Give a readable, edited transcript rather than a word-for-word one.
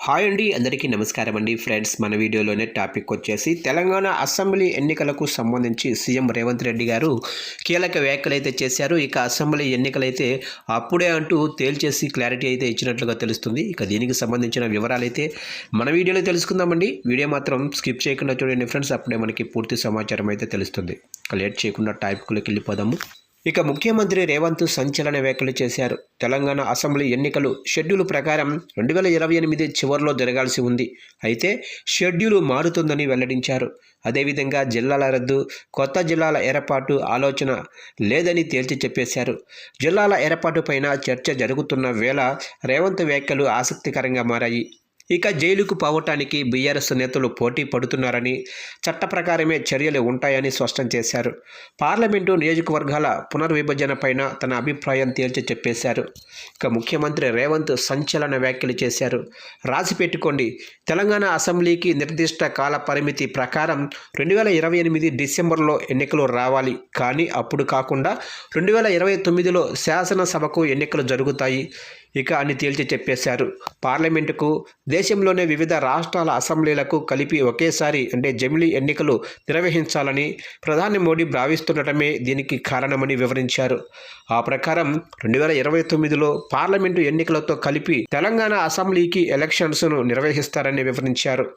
Hi అండి, అందరికీ నమస్కారం అండి. ఫ్రెండ్స్, మన వీడియోలోనే టాపిక్ వచ్చేసి తెలంగాణ అసెంబ్లీ ఎన్నికలకు సంబంధించి సీఎం రేవంత్ రెడ్డి గారు కీలక వ్యాఖ్యలు అయితే చేశారు. ఇక అసెంబ్లీ ఎన్నికలైతే అప్పుడే అంటూ తేల్చేసి క్లారిటీ అయితే ఇచ్చినట్లుగా తెలుస్తుంది. ఇక దీనికి సంబంధించిన వివరాలు అయితే మన వీడియోలో తెలుసుకుందామండి. వీడియో మాత్రం స్కిప్ చేయకుండా చూడండి ఫ్రెండ్స్, అప్పుడే మనకి పూర్తి సమాచారం అయితే తెలుస్తుంది. ఇక లేట్ చేయకుండా టాపిక్లోకి వెళ్ళిపోదాము. ఇక ముఖ్యమంత్రి రేవంత్ సంచలన వ్యాఖ్యలు చేశారు. తెలంగాణ అసెంబ్లీ ఎన్నికలు షెడ్యూల్ ప్రకారం 2028 చివరిలో జరగాల్సి ఉంది. అయితే షెడ్యూల్ మారుతుందని వెల్లడించారు. అదేవిధంగా జిల్లాల రద్దు, కొత్త జిల్లాల ఏర్పాటు ఆలోచన లేదని తేల్చి చెప్పేశారు. జిల్లాల ఏర్పాటుపైన చర్చ జరుగుతున్న వేళ రేవంత్ వ్యాఖ్యలు ఆసక్తికరంగా మారాయి. ఇక జైలుకు పోవటానికి బీఆర్ఎస్ నేతలు పోటీ పడుతున్నారని, చట్ట ప్రకారమే చర్యలు ఉంటాయని స్పష్టం చేశారు. పార్లమెంటు నియోజకవర్గాల పునర్విభజన పైన తన అభిప్రాయం తేల్చి చెప్పేశారు. ఇక ముఖ్యమంత్రి రేవంత్ సంచలన వ్యాఖ్యలు చేశారు. రాసి పెట్టుకోండి, తెలంగాణ అసెంబ్లీకి నిర్దిష్ట కాల పరిమితి ప్రకారం 2028 డిసెంబర్లో ఎన్నికలు రావాలి. కానీ అప్పుడు కాకుండా 2029లో శాసనసభకు ఎన్నికలు జరుగుతాయి ఇక అని తేల్చి చెప్పేశారు. పార్లమెంటుకు, దేశంలోనే వివిధ రాష్ట్రాల అసెంబ్లీలకు కలిపి ఒకేసారి అంటే జమిలీ ఎన్నికలు నిర్వహించాలని ప్రధాని మోడీ భావిస్తుండటమే దీనికి కారణమని వివరించారు. ఆ ప్రకారం 2029లో పార్లమెంటు ఎన్నికలతో కలిపి తెలంగాణ అసెంబ్లీకి ఎలక్షన్స్ను నిర్వహిస్తారని వివరించారు.